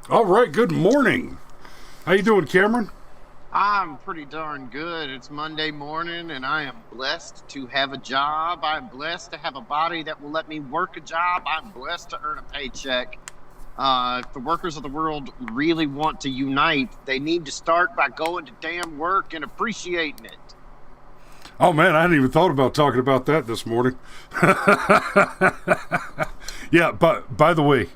All right, good morning. How you doing, Cameron? I'm pretty darn good. It's Monday morning, and I am blessed to have a job. I'm blessed to have a body that will let me work a job. I'm blessed to earn a paycheck. If the workers of the world really want to unite, they need to start by going to damn work and appreciating it. Oh man, I hadn't even thought about talking about that this morning. Yeah, but by the way,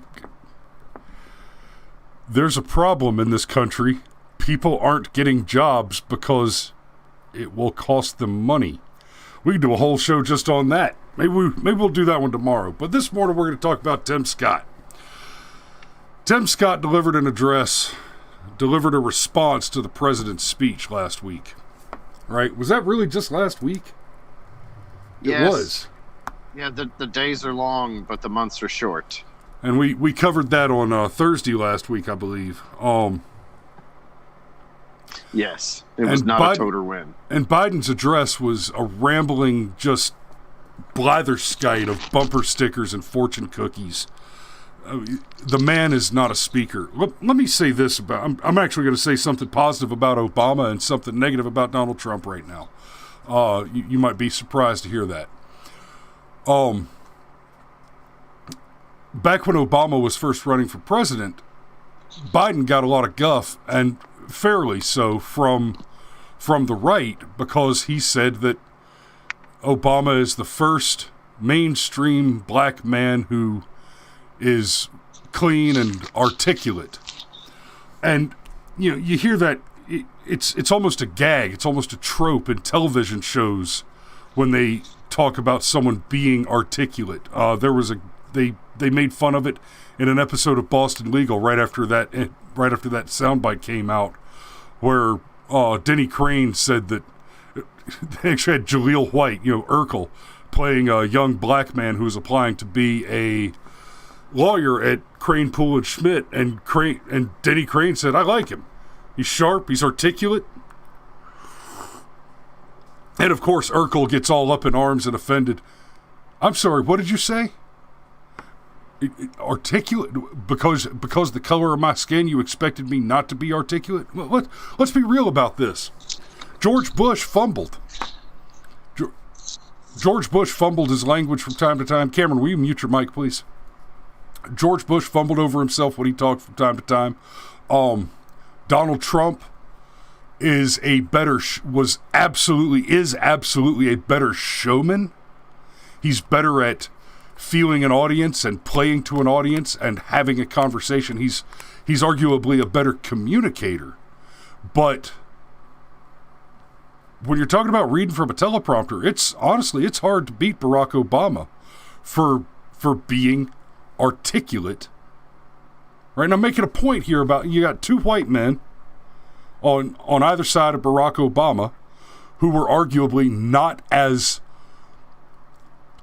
there's a problem in this country. People aren't getting jobs because it will cost them money. We can do a whole show just on that. Maybe we'll do that one tomorrow. But this morning we're going to talk about Tim Scott. Tim Scott delivered a response to the president's speech last week. Right? Was that really just last week? Yes. It was. Yeah, the days are long, but the months are short. And we covered that on Thursday last week, I believe. Yes, it was not a total win. And Biden's address was a rambling, just blatherskite of bumper stickers and fortune cookies. The man is not a speaker. Let me say this about... I'm actually going to say something positive about Obama and something negative about Donald Trump right now. You might be surprised to hear that. Back when Obama was first running for president, Biden got a lot of guff, and fairly so, from the right, because he said that Obama is the first mainstream black man who is clean and articulate. And you hear that it's almost a gag, it's almost a trope in television shows when they talk about someone being articulate. They made fun of it in an episode of Boston Legal right after that soundbite came out, where Denny Crane said that they actually had Jaleel White, Urkel, playing a young black man who was applying to be a lawyer at Crane, Poole and Schmidt, and Denny Crane said, "I like him. He's sharp. He's articulate." And of course, Urkel gets all up in arms and offended. "I'm sorry, what did you say? Articulate because the color of my skin, you expected me not to be articulate?" Let's be real about this. George Bush fumbled. George Bush fumbled his language from time to time. Cameron, will you mute your mic, please? George Bush fumbled over himself when he talked from time to time. Donald Trump is absolutely a better showman. He's better at feeling an audience and playing to an audience and having a conversation. He's arguably a better communicator. But when you're talking about reading from a teleprompter, it's hard to beat Barack Obama for being articulate. Right? And I'm making a point here about you got two white men on either side of Barack Obama who were arguably not as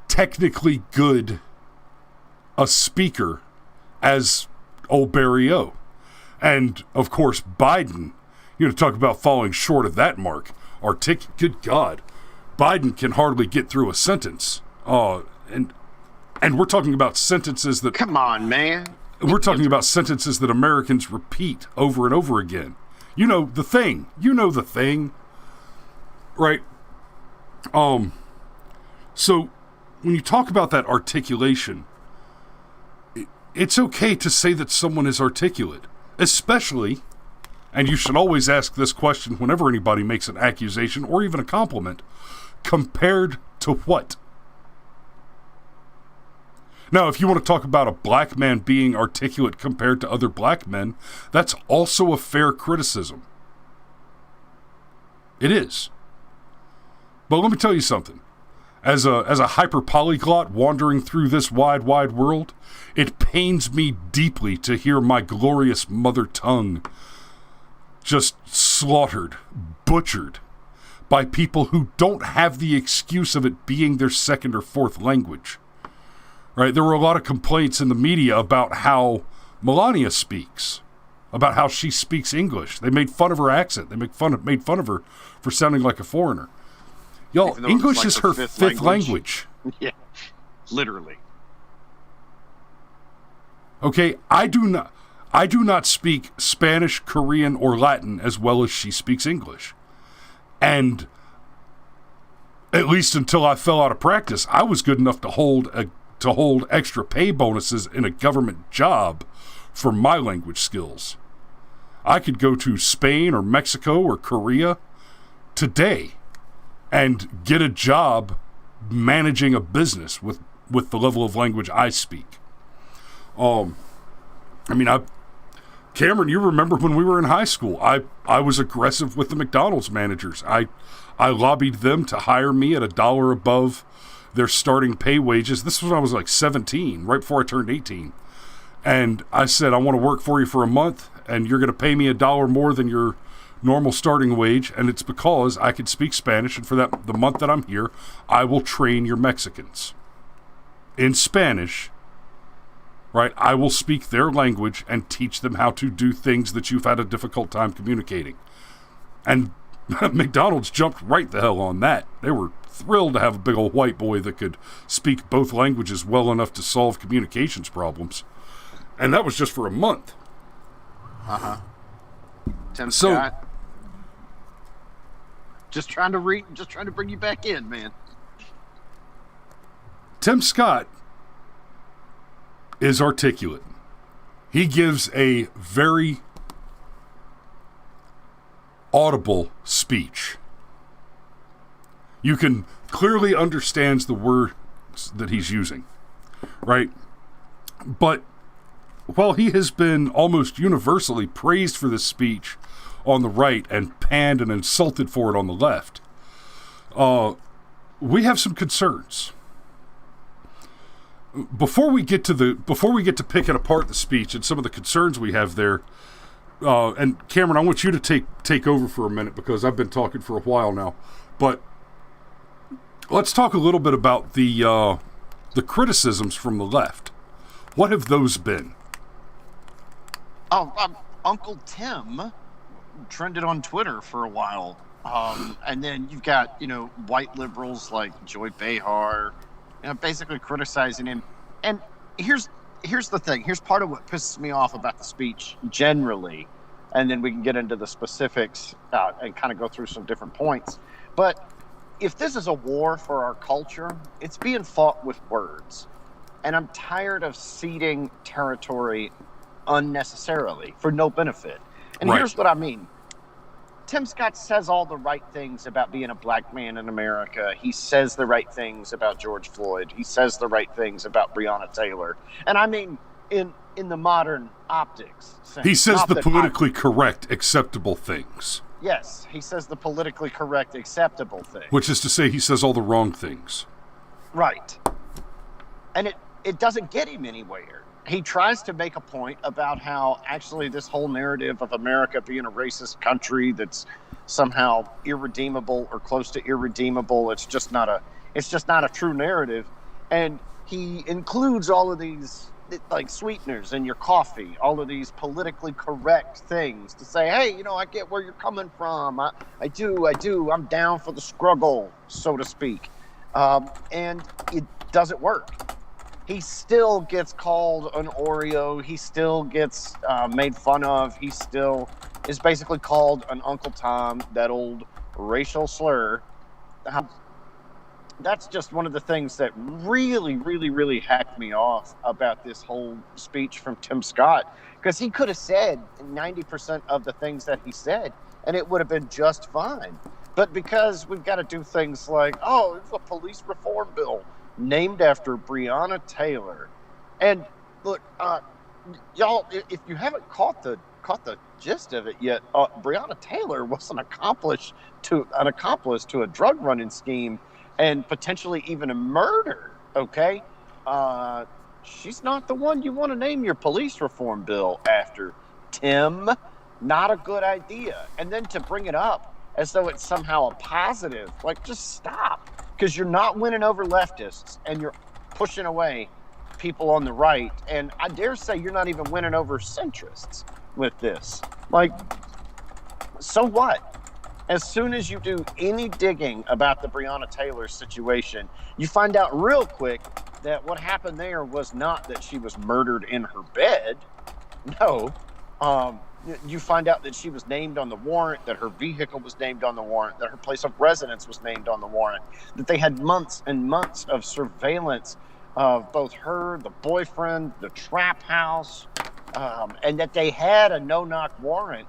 technically good a speaker as old Barry O. And of course Biden, talk about falling short of that mark. Good God, Biden can hardly get through a sentence. And we're talking about sentences that... Come on, man. We're talking about sentences that Americans repeat over and over again. You know the thing. Right? So when you talk about that articulation, it's okay to say that someone is articulate, especially, and you should always ask this question whenever anybody makes an accusation or even a compliment, compared to what? Now, if you want to talk about a black man being articulate compared to other black men, that's also a fair criticism. It is. But let me tell you something. As a hyper-polyglot wandering through this wide, wide world, it pains me deeply to hear my glorious mother tongue just slaughtered, butchered, by people who don't have the excuse of it being their second or fourth language. Right? There were a lot of complaints in the media about how Melania speaks, about how she speaks English. They made fun of her accent. They made fun of her for sounding like a foreigner. Y'all, English is her fifth language. Yeah, literally. Okay, I do I do not speak Spanish, Korean, or Latin as well as she speaks English. And at least until I fell out of practice, I was good enough to hold extra pay bonuses in a government job for my language skills. I could go to Spain or Mexico or Korea today and get a job managing a business with the level of language I speak. Cameron, you remember when we were in high school, I was aggressive with the McDonald's managers. I lobbied them to hire me at $1 above their starting pay wages. This was when I was like 17, right before I turned 18. And I said, I want to work for you for a month, and you're going to pay me $1 more than your normal starting wage, and it's because I can speak Spanish, and for the month that I'm here, I will train your Mexicans in Spanish. Right, I will speak their language and teach them how to do things that you've had a difficult time communicating. And McDonald's jumped right the hell on that. They were thrilled to have a big old white boy that could speak both languages well enough to solve communications problems. And that was just for a month. Tim Scott. Just trying to bring you back in, man. Tim Scott is articulate. He gives a very audible speech. You can clearly understand the words that he's using, right? But while he has been almost universally praised for this speech on the right and panned and insulted for it on the left, we have some concerns. Before we get to picking apart the speech and some of the concerns we have there, and Cameron, I want you to take over for a minute because I've been talking for a while now. But let's talk a little bit about the criticisms from the left. What have those been? Uncle Tim trended on Twitter for a while, and then you've got white liberals like Joy Behar. Basically criticizing him. And here's the thing. Here's part of what pisses me off about the speech generally, and then we can get into the specifics and kind of go through some different points. But if this is a war for our culture, it's being fought with words. And I'm tired of ceding territory unnecessarily for no benefit. And Here's what I mean. Tim Scott says all the right things about being a black man in America. He says the right things about George Floyd. He says the right things about Breonna Taylor. And I mean, in the modern optics sense. He says the politically correct, acceptable things. Yes, he says the politically correct, acceptable things. Which is to say he says all the wrong things. Right. And it doesn't get him anywhere. He tries to make a point about how actually this whole narrative of America being a racist country that's somehow irredeemable or close to irredeemable, it's just not a true narrative. And he includes all of these like sweeteners in your coffee, all of these politically correct things to say, hey, I get where you're coming from. I do. I'm down for the struggle, so to speak. And it doesn't work. He still gets called an Oreo. He still gets made fun of. He still is basically called an Uncle Tom, that old racial slur. That's just one of the things that really, really, really hacked me off about this whole speech from Tim Scott, because he could have said 90% of the things that he said, and it would have been just fine. But because we've got to do things like, it's a police reform bill named after Breonna Taylor. And look, y'all, if you haven't caught the gist of it yet, Breonna Taylor was an accomplice to a drug running scheme and potentially even a murder. Okay, she's not the one you want to name your police reform bill after, Tim. Not a good idea. And then to bring it up as though it's somehow a positive, like, just stop. Because you're not winning over leftists, and you're pushing away people on the right. And I dare say you're not even winning over centrists with this. Like, so what? As soon as you do any digging about the Breonna Taylor situation, you find out real quick that what happened there was not that she was murdered in her bed. No. You find out that she was named on the warrant, that her vehicle was named on the warrant, that her place of residence was named on the warrant, that they had months and months of surveillance of both her, the boyfriend, the trap house, and that they had a no-knock warrant.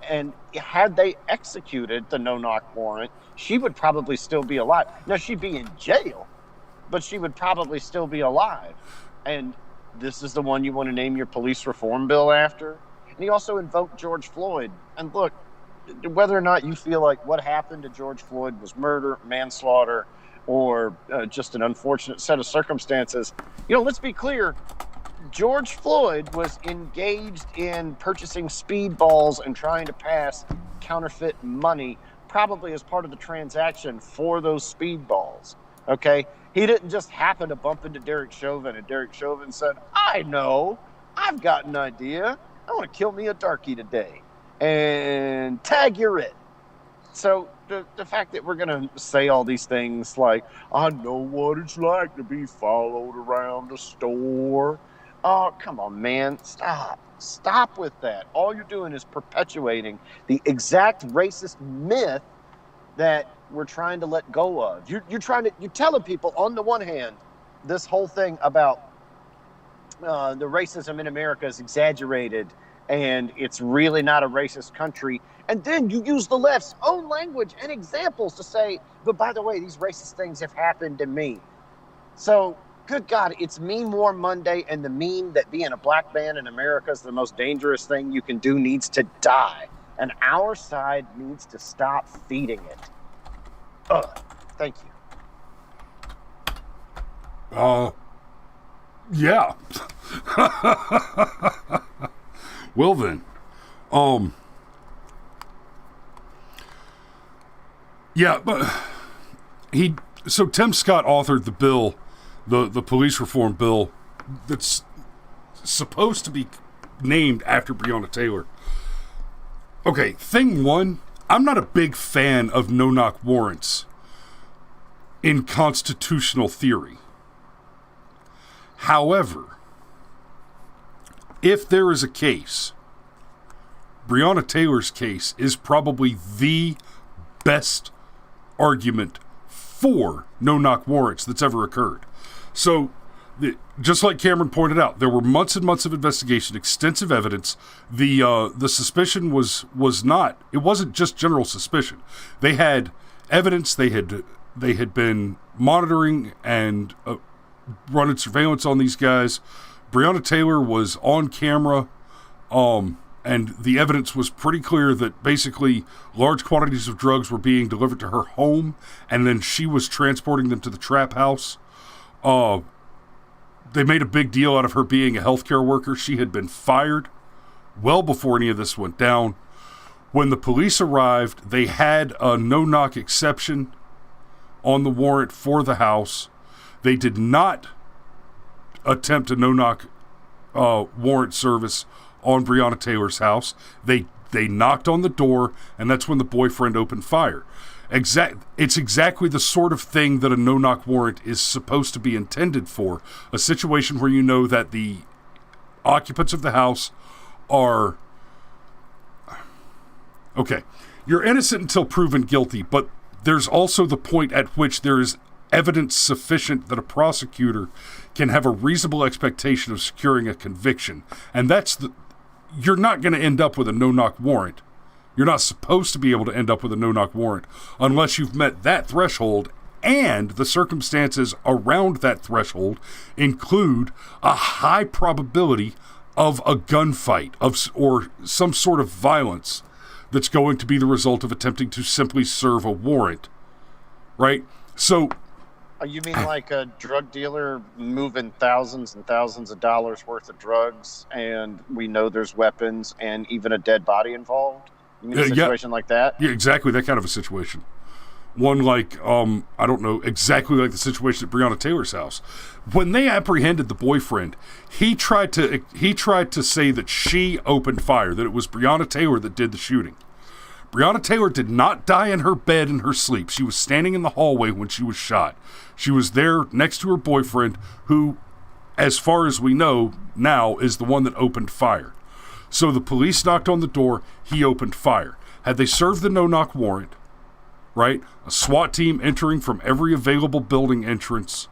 And had they executed the no-knock warrant, she would probably still be alive. Now, she'd be in jail, but she would probably still be alive. And this is the one you want to name your police reform bill after? And he also invoked George Floyd. And look, whether or not you feel like what happened to George Floyd was murder, manslaughter, or just an unfortunate set of circumstances, let's be clear. George Floyd was engaged in purchasing speedballs and trying to pass counterfeit money, probably as part of the transaction for those speedballs. Okay? He didn't just happen to bump into Derek Chauvin, and Derek Chauvin said, I know, I've got an idea. I want to kill me a darkie today. And tag, you're it. So the fact that we're going to say all these things like, I know what it's like to be followed around the store. Oh, come on, man. Stop with that. All you're doing is perpetuating the exact racist myth that we're trying to let go of. You're telling people, on the one hand, this whole thing about the racism in America is exaggerated and it's really not a racist country. And then you use the left's own language and examples to say, but by the way, these racist things have happened to me. So, good God, it's Meme War Monday, and the meme that being a black man in America is the most dangerous thing you can do needs to die. And our side needs to stop feeding it. Thank you. Yeah. Well then, yeah, but so Tim Scott authored the bill, the police reform bill that's supposed to be named after Breonna Taylor. Okay, thing one, I'm not a big fan of no-knock warrants in constitutional theory. However, if there is a case, Breonna Taylor's case is probably the best argument for no-knock warrants that's ever occurred. So, just like Cameron pointed out, there were months and months of investigation, extensive evidence. The suspicion was not. It wasn't just general suspicion. They had evidence. They had been monitoring and running surveillance on these guys. Breonna Taylor was on camera, and the evidence was pretty clear that basically large quantities of drugs were being delivered to her home, and then she was transporting them to the trap house. They made a big deal out of her being a healthcare worker. She had been fired well before any of this went down. When the police arrived, they had a no-knock exception on the warrant for the house. They did not attempt a no-knock warrant service on Breonna Taylor's house. They knocked on the door, and that's when the boyfriend opened fire. It's exactly the sort of thing that a no-knock warrant is supposed to be intended for. A situation where you know that the occupants of the house are... Okay, you're innocent until proven guilty, but there's also the point at which there is evidence sufficient that a prosecutor can have a reasonable expectation of securing a conviction. And you're not going to end up with a no-knock warrant. You're not supposed to be able to end up with a no-knock warrant unless you've met that threshold, and the circumstances around that threshold include a high probability of a gunfight or some sort of violence that's going to be the result of attempting to simply serve a warrant, right? So... You mean like a drug dealer moving thousands and thousands of dollars worth of drugs, and we know there's weapons and even a dead body involved? You mean a situation like that? Yeah, exactly, that kind of a situation. One like, I don't know, exactly like the situation at Breonna Taylor's house. When they apprehended the boyfriend, he tried to say that she opened fire, that it was Breonna Taylor that did the shooting. Breonna Taylor did not die in her bed in her sleep. She was standing in the hallway when she was shot. She was there next to her boyfriend, who, as far as we know now, is the one that opened fire. So the police knocked on the door. He opened fire. Had they served the no-knock warrant, right? A SWAT team entering from every available building entrance,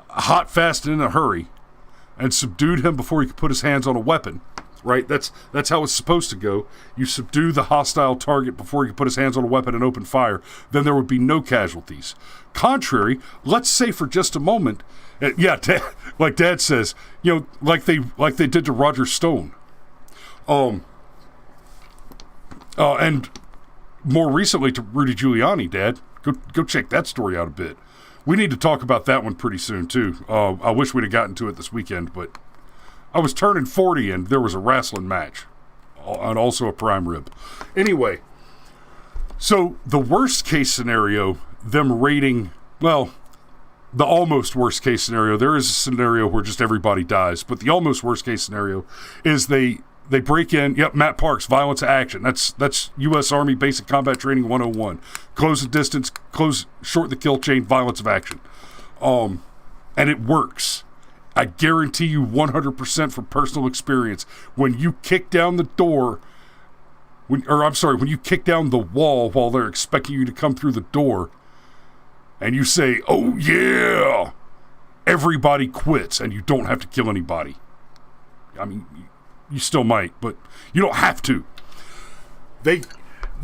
hot, fast, and in a hurry, and subdued him before he could put his hands on a weapon, right? That's how it's supposed to go. You subdue the hostile target before he could put his hands on a weapon and open fire, then there would be no casualties. Contrary, let's say for just a moment, like Dad says, like they did to Roger Stone. And more recently to Rudy Giuliani, Dad. Go check that story out a bit. We need to talk about that one pretty soon, too. I wish we'd have gotten to it this weekend, but I was turning 40 and there was a wrestling match. And also a prime rib. Anyway, so the worst case scenario, them raiding, well, the almost worst case scenario, there is a scenario where just everybody dies, but the almost worst case scenario is they break in, Matt Parks, violence of action. That's U.S. Army Basic Combat Training 101. Close the distance, short the kill chain, violence of action. And it works. I guarantee you 100% from personal experience. When you kick down the door, when you kick down the wall while they're expecting you to come through the door, and you say, "Oh yeah," everybody quits, and you don't have to kill anybody. I mean, you still might, but you don't have to. They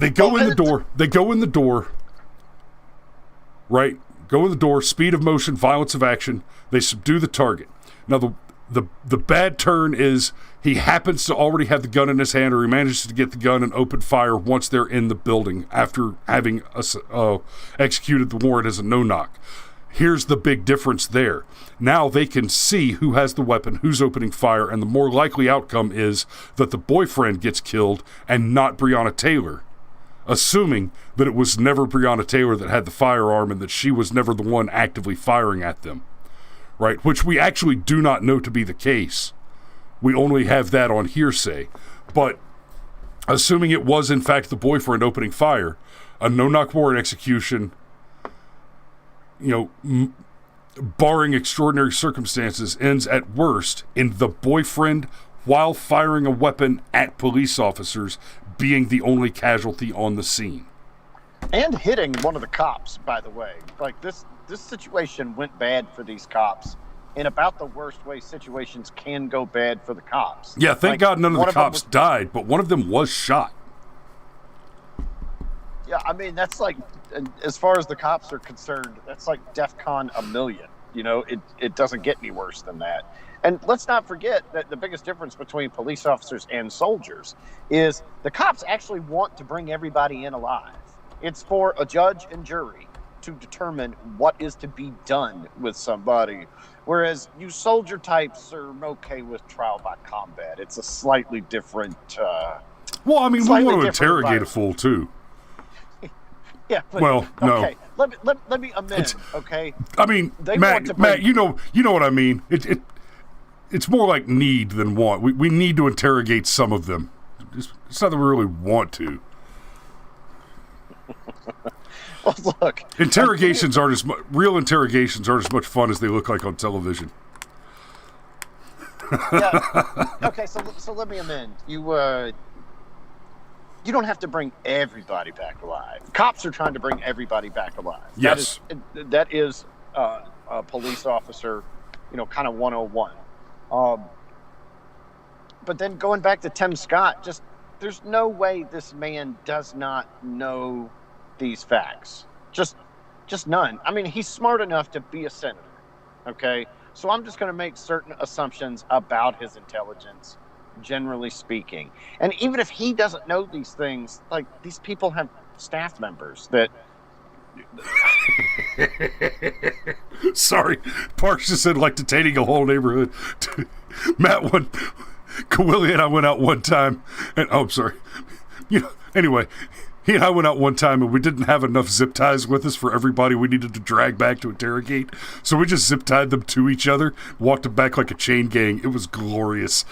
go in the door. They go in the door. Right? Go in the door. Speed of motion, violence of action. They subdue the target. Now the bad turn is he happens to already have the gun in his hand, or he manages to get the gun and open fire once they're in the building after having executed the warrant as a no-knock. Here's the big difference there. Now they can see who has the weapon, who's opening fire, and the more likely outcome is that the boyfriend gets killed and not Breonna Taylor, assuming that it was never Breonna Taylor that had the firearm and that she was never the one actively firing at them, right? Which we actually do not know to be the case. We only have that on hearsay. But assuming it was in fact the boyfriend opening fire, a no-knock warrant execution, barring extraordinary circumstances, ends at worst in the boyfriend, while firing a weapon at police officers, being the only casualty on the scene. And hitting one of the cops, by the way. Like, this situation went bad for these cops in about the worst way situations can go bad for the cops. Yeah, thank God none of the cops died, but one of them was shot. Yeah, I mean, that's like, as far as the cops are concerned, that's like DEFCON 1,000,000. It doesn't get any worse than that. And let's not forget that the biggest difference between police officers and soldiers is the cops actually want to bring everybody in alive. It's for a judge and jury to determine what is to be done with somebody. Whereas you soldier types are okay with trial by combat. It's a slightly different... we want to interrogate a fool, too. Yeah, but, well, no. Okay, let me amend, okay? I mean, Matt, you know what I mean. It's more like need than want. We need to interrogate some of them. It's not that we really want to. Well, look, real interrogations aren't as much fun as they look like on television. Yeah. Okay, so let me amend. You don't have to bring everybody back alive. Cops are trying to bring everybody back alive. Yes. That is a police officer, kind of 101. But then going back to Tim Scott, there's no way this man does not know these facts. Just none. I mean, he's smart enough to be a senator. Okay. So I'm just going to make certain assumptions about his intelligence, generally speaking. And even if he doesn't know these things, like, these people have staff members that... Sorry, Parks just said, like, detaining a whole neighborhood. Matt, Kawili and I went out one time, and I'm sorry. Anyway, he and I went out one time, and we didn't have enough zip ties with us for everybody we needed to drag back to interrogate. So we just zip tied them to each other, walked them back like a chain gang. It was glorious.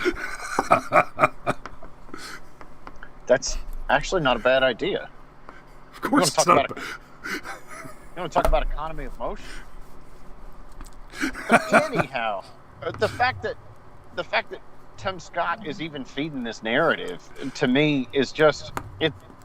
That's actually not a bad idea. Of course, it's not. You want to talk about economy of motion? But anyhow, the fact that Tim Scott is even feeding this narrative, to me, is just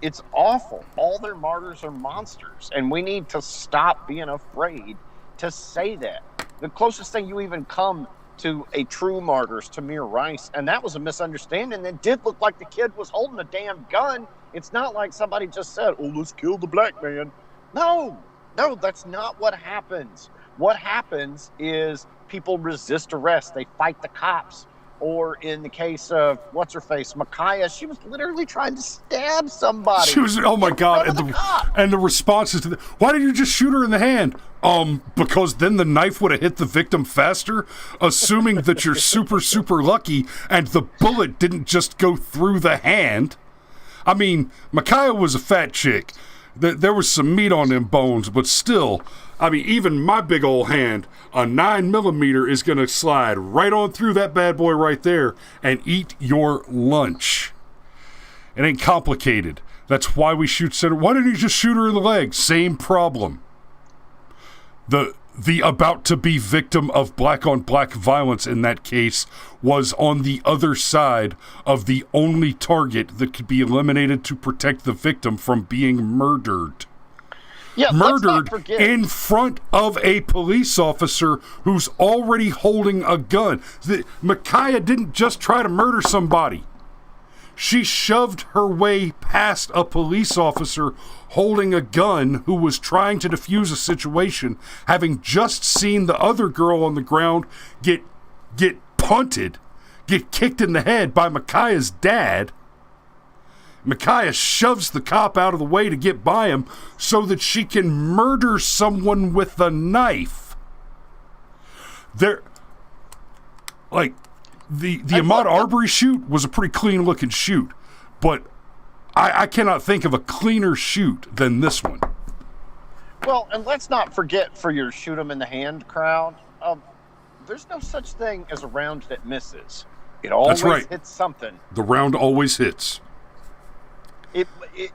it's awful. All their martyrs are monsters, and we need to stop being afraid to say that. The closest thing you even come to a true martyr is Tamir Rice, and that was a misunderstanding. It did look like the kid was holding a damn gun. It's not like somebody just said, "Oh, let's kill the black man." No, that's not what happens. What happens is people resist arrest. They fight the cops. Or in the case of what's-her-face, Micaiah, she was literally trying to stab somebody. She was, oh my God. And the responses to why did you just shoot her in the hand? Because then the knife would have hit the victim faster, assuming that you're super, super lucky and the bullet didn't just go through the hand. I mean, Micaiah was a fat chick. There was some meat on them bones, but still, I mean, even my big old hand, a 9mm is going to slide right on through that bad boy right there and eat your lunch. It ain't complicated. That's why we shoot center. Why didn't you just shoot her in the leg? Same problem. The about-to-be victim of black-on-black violence in that case was on the other side of the only target that could be eliminated to protect the victim from being murdered. Yeah, murdered in front of a police officer who's already holding a gun. Micaiah didn't just try to murder somebody. She shoved her way past a police officer holding a gun who was trying to defuse a situation, having just seen the other girl on the ground get punted, get kicked in the head by Micaiah's dad. Micaiah shoves the cop out of the way to get by him so that she can murder someone with a knife. The Ahmaud Arbery shoot was a pretty clean-looking shoot, but I cannot think of a cleaner shoot than this one. Well, and let's not forget, for your shoot 'em in the hand crowd, there's no such thing as a round that misses. It always hits something. The round always hits. It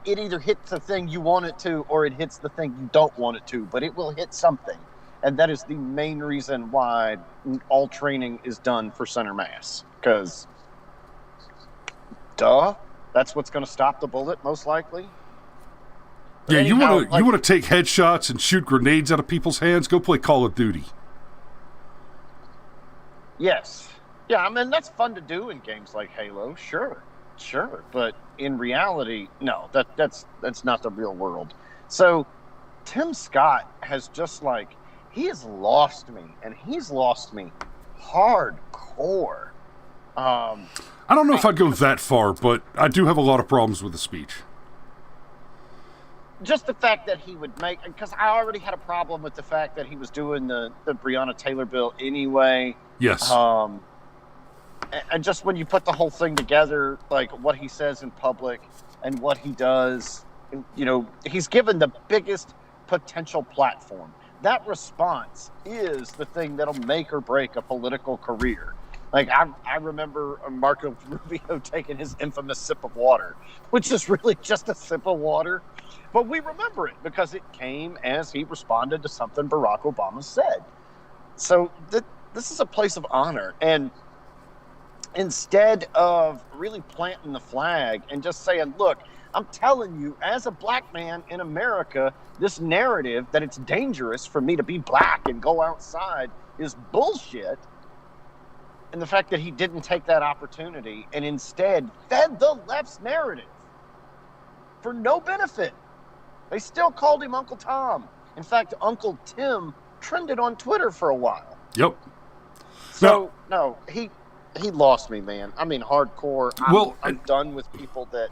either hits the thing you want it to, or it hits the thing you don't want it to, but it will hit something. And that is the main reason why all training is done for center mass. Because, that's what's going to stop the bullet, most likely. But yeah, anyhow, you want to take headshots and shoot grenades out of people's hands? Go play Call of Duty. Yes. Yeah, I mean, that's fun to do in games like Halo, sure. But in reality, no, that's not the real world. So Tim Scott has just he has lost me, and he's lost me hardcore. I don't know if I'd go that far, but I do have a lot of problems with the speech. Just the fact that he would because I already had a problem with the fact that he was doing the Breonna Taylor bill anyway. Yes. And just when you put the whole thing together, what he says in public and what he does, he's given the biggest potential platform. That response is the thing that'll make or break a political career. I remember Marco Rubio taking his infamous sip of water, which is really just a sip of water. But we remember it because it came as he responded to something Barack Obama said. So this is a place of honor. And instead of really planting the flag and just saying, look, I'm telling you, as a black man in America, this narrative that it's dangerous for me to be black and go outside is bullshit. And the fact that he didn't take that opportunity and instead fed the left's narrative for no benefit. They still called him Uncle Tom. In fact, Uncle Tim trended on Twitter for a while. Yep. So, no, he lost me, man. I mean, hardcore. I'm done with people that...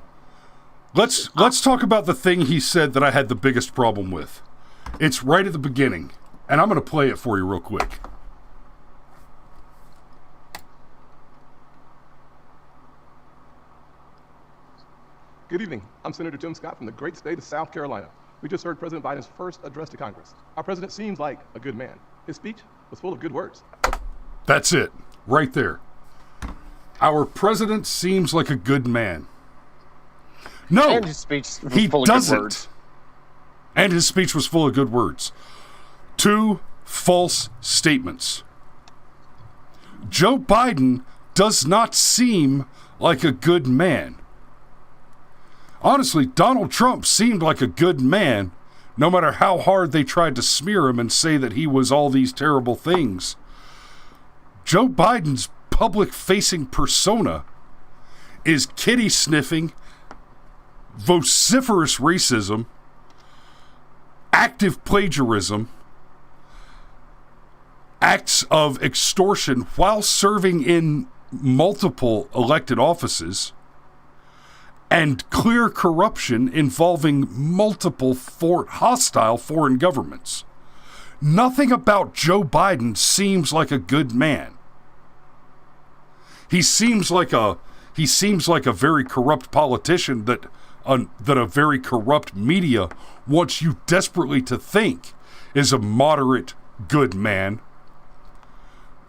Let's talk about the thing he said that I had the biggest problem with. It's right at the beginning, and I'm going to play it for you real quick. Good evening. I'm Senator Tim Scott from the great state of South Carolina. We just heard President Biden's first address to Congress. Our president seems like a good man. His speech was full of good words. That's it, right there. Our president seems like a good man. No, and his speech was he full doesn't. Of good words. And his speech was full of good words. 2 false statements. Joe Biden does not seem like a good man. Honestly, Donald Trump seemed like a good man, no matter how hard they tried to smear him and say that he was all these terrible things. Joe Biden's public-facing persona is kitty-sniffing, vociferous racism, active plagiarism, acts of extortion while serving in multiple elected offices, and clear corruption involving multiple hostile foreign governments. Nothing about Joe Biden seems like a good man. He seems like a very corrupt politician that a very corrupt media wants you desperately to think is a moderate good man.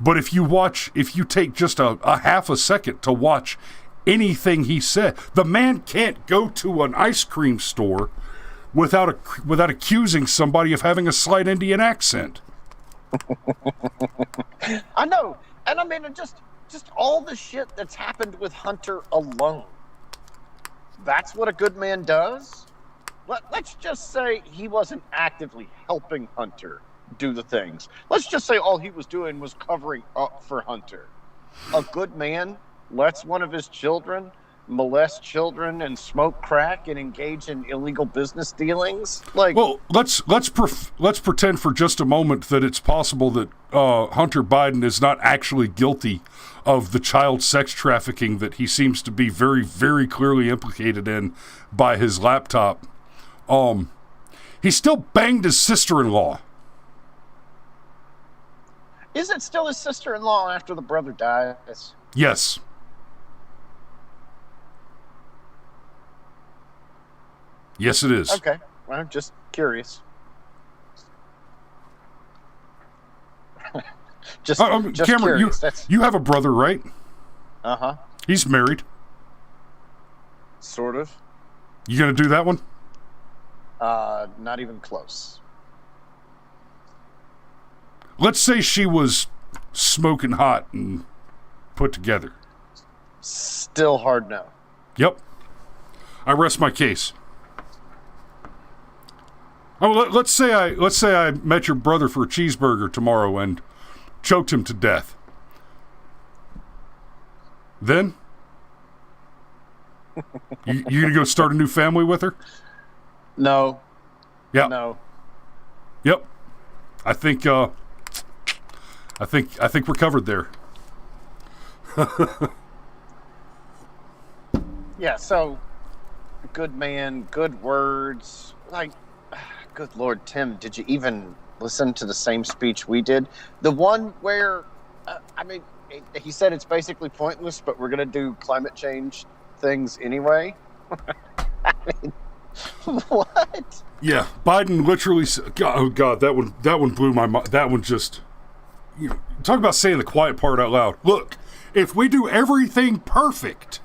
But if you take just a half a second to watch anything he said, the man can't go to an ice cream store without accusing somebody of having a slight Indian accent. I know. And I mean, just all the shit that's happened with Hunter alone. That's what a good man does? Let's just say he wasn't actively helping Hunter do the things. Let's just say all he was doing was covering up for Hunter. A good man lets one of his children molest children and smoke crack and engage in illegal business dealings. Well, let's pretend for just a moment that it's possible that Hunter Biden is not actually guilty of the child sex trafficking that he seems to be very, very clearly implicated in by his laptop. He still banged his sister-in-law. Is it still his sister-in-law after the brother dies? Yes. Yes, it is. Okay. Well, I'm just curious. just Cameron, curious. You have a brother, right? Uh-huh. He's married. Sort of. You gonna do that one? Not even close. Let's say she was smoking hot and put together. Still hard no. Yep. I rest my case. Oh, let's say I met your brother for a cheeseburger tomorrow and choked him to death. Then? you gonna go start a new family with her? No. Yeah. No. Yep. I think we're covered there. Yeah, so good man, good words. Good Lord, Tim, did you even listen to the same speech we did? The one where, he said it's basically pointless, but we're going to do climate change things anyway. I mean, what? Yeah, Biden literally. Oh God, that one blew my mind. That one just. Talk about saying the quiet part out loud. Look, if we do everything perfect,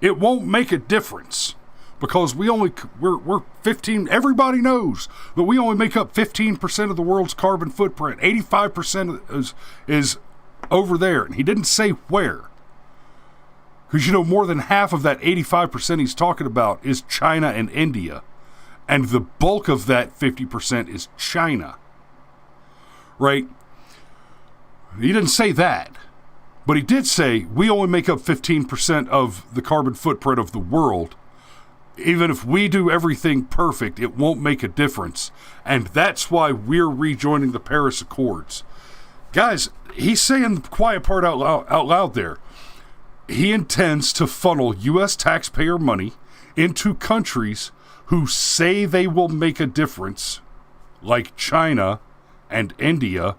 it won't make a difference. Because we're 15. Everybody knows that we only make up 15% of the world's carbon footprint. 85% is over there, and he didn't say where. Because more than half of that 85% he's talking about is China and India, and the bulk of that 50% is China. Right? He didn't say that, but he did say we only make up 15% of the carbon footprint of the world. Even if we do everything perfect, it won't make a difference. And that's why we're rejoining the Paris Accords. Guys, he's saying the quiet part out loud there. He intends to funnel U.S. taxpayer money into countries who say they will make a difference, like China and India,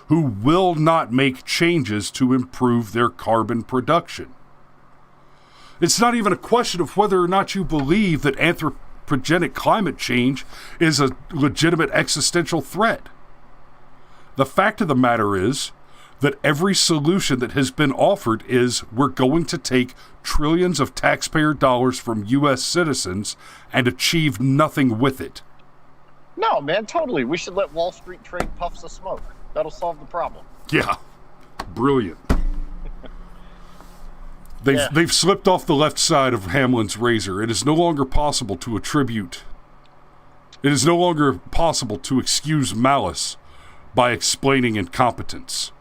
who will not make changes to improve their carbon production. It's not even a question of whether or not you believe that anthropogenic climate change is a legitimate existential threat. The fact of the matter is that every solution that has been offered is we're going to take trillions of taxpayer dollars from U.S. citizens and achieve nothing with it. No, man, totally. We should let Wall Street trade puffs of smoke. That'll solve the problem. Yeah. Brilliant. They've slipped off the left side of Hamlin's razor. It is no longer possible to excuse malice by explaining incompetence.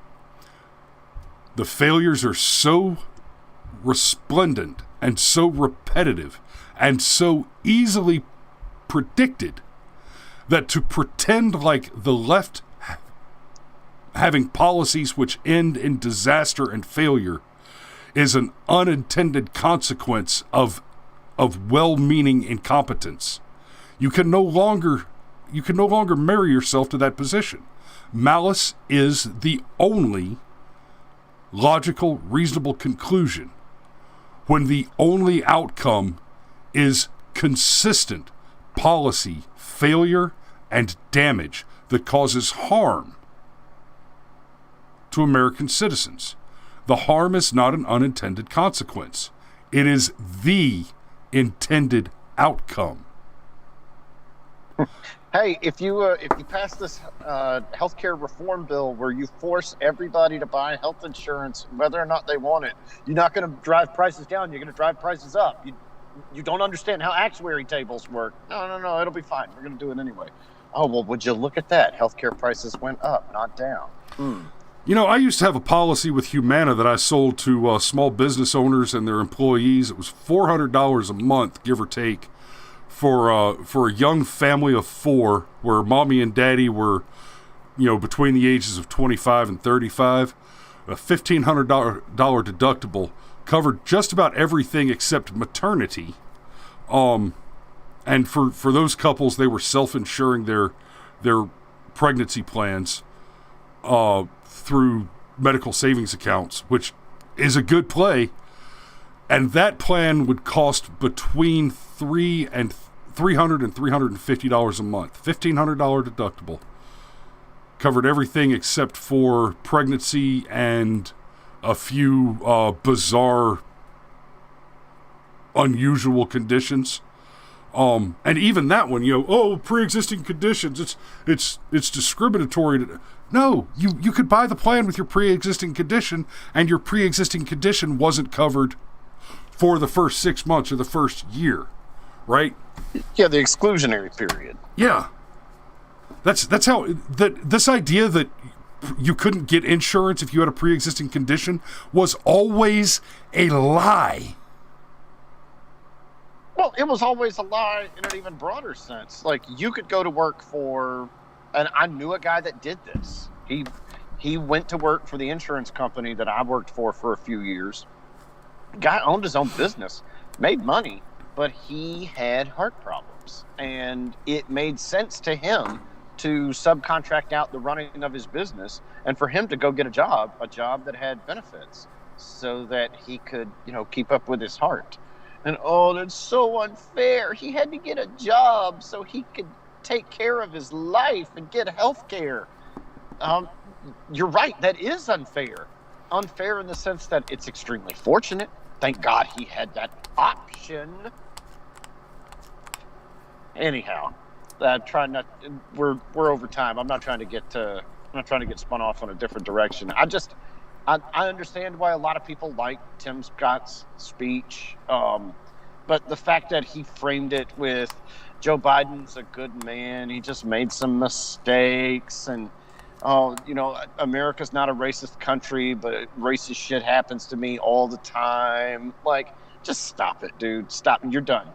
The failures are so resplendent and so repetitive and so easily predicted that to pretend like the left having policies which end in disaster and failure is an unintended consequence of well-meaning incompetence. You can no longer marry yourself to that position. Malice is the only logical, reasonable conclusion when the only outcome is consistent policy failure and damage that causes harm to American citizens. The harm is not an unintended consequence. It is the intended outcome. Hey, if you pass this healthcare reform bill where you force everybody to buy health insurance, whether or not they want it, you're not going to drive prices down. You're going to drive prices up. You don't understand how actuary tables work. No, it'll be fine. We're going to do it anyway. Oh, well, would you look at that? Healthcare prices went up, not down. You know, I used to have a policy with Humana that I sold to small business owners and their employees. It was $400 a month, give or take, for a young family of 4, where mommy and daddy were, between the ages of 25 and 35. A $1,500 deductible covered just about everything except maternity. And for those couples, they were self-insuring their pregnancy plans through medical savings accounts, which is a good play. And that plan would cost between $300 and $350 a month. $1,500 deductible. Covered everything except for pregnancy and a few bizarre, unusual conditions. And even that one, pre-existing conditions, it's discriminatory. No, you could buy the plan with your pre-existing condition, and your pre-existing condition wasn't covered for the first 6 months or the first year, right? Yeah, the exclusionary period. Yeah. That's how this idea that you couldn't get insurance if you had a pre-existing condition was always a lie. Well, it was always a lie in an even broader sense. Like, you could go to work for, and I knew a guy that did this. He went to work for the insurance company that I worked for a few years. Guy owned his own business, made money, but he had heart problems. And it made sense to him to subcontract out the running of his business and for him to go get a job that had benefits so that he could, keep up with his heart. And that's so unfair. He had to get a job so he could take care of his life and get health care. You're right. That is unfair. Unfair in the sense that it's extremely fortunate. Thank God he had that option. Anyhow, we're over time. I'm not trying to get spun off on a different direction. I understand why a lot of people like Tim Scott's speech, but the fact that he framed it with Joe Biden's a good man, he just made some mistakes, and America's not a racist country, but racist shit happens to me all the time. Like, just stop it, dude. Stop. You're done.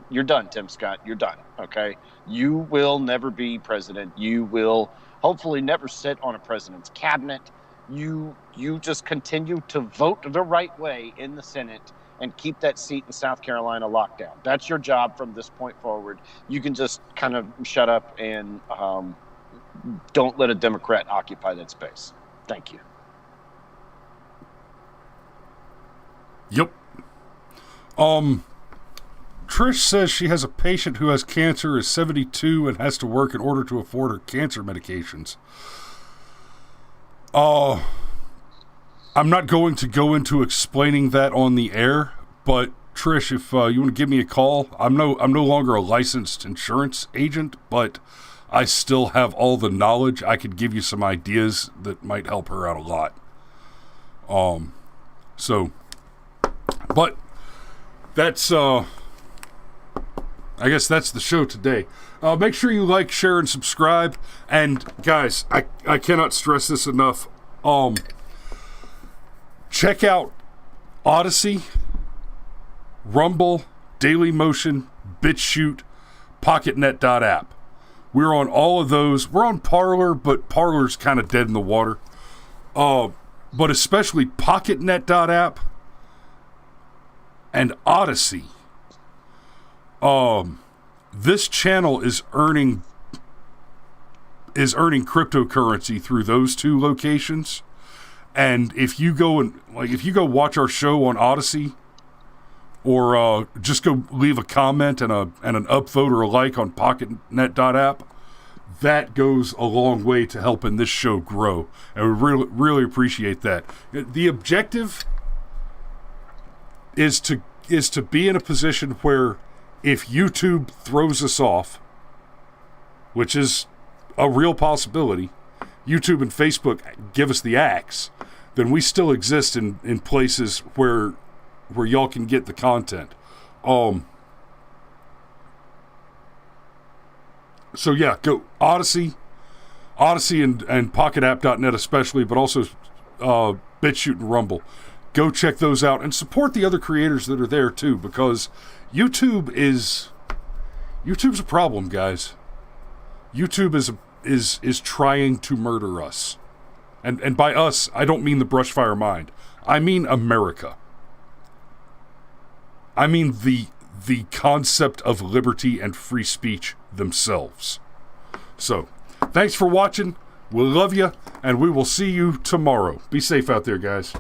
You're done, Tim Scott. You're done. Okay? You will never be president. You will hopefully never sit on a president's cabinet. You just continue to vote the right way in the Senate and keep that seat in South Carolina locked down. That's your job from this point forward. You can just kind of shut up and don't let a Democrat occupy that space. Thank you. Yep. Trish says she has a patient who has cancer, is 72, and has to work in order to afford her cancer medications. I'm not going to go into explaining that on the air, but Trish, if you want to give me a call, I'm no longer a licensed insurance agent, but I still have all the knowledge. I could give you some ideas that might help her out a lot. So But that's I guess that's the show today. Make sure you like, share, and subscribe. And guys, I cannot stress this enough. Check out Odyssey, Rumble, Dailymotion, BitChute, PocketNet.app. We're on all of those. We're on Parler, but Parler's kind of dead in the water. But especially PocketNet.app and Odyssey. This channel is earning cryptocurrency through those two locations. And if you go watch our show on Odyssey, or just go leave a comment and an upvote or a like on PocketNet.app, that goes a long way to helping this show grow, and we really appreciate that. The objective is to be in a position where if YouTube throws us off, which is a real possibility, YouTube and Facebook give us the axe, then we still exist in places where y'all can get the content. So yeah, go Odyssey and PocketApp.net especially, but also BitChute and Rumble. Go check those out and support the other creators that are there too, because YouTube's a problem, guys. YouTube is trying to murder us. And by us, I don't mean the Brushfire Mind. I mean America. I mean the concept of liberty and free speech themselves. So, thanks for watching. We love you, and we will see you tomorrow. Be safe out there, guys.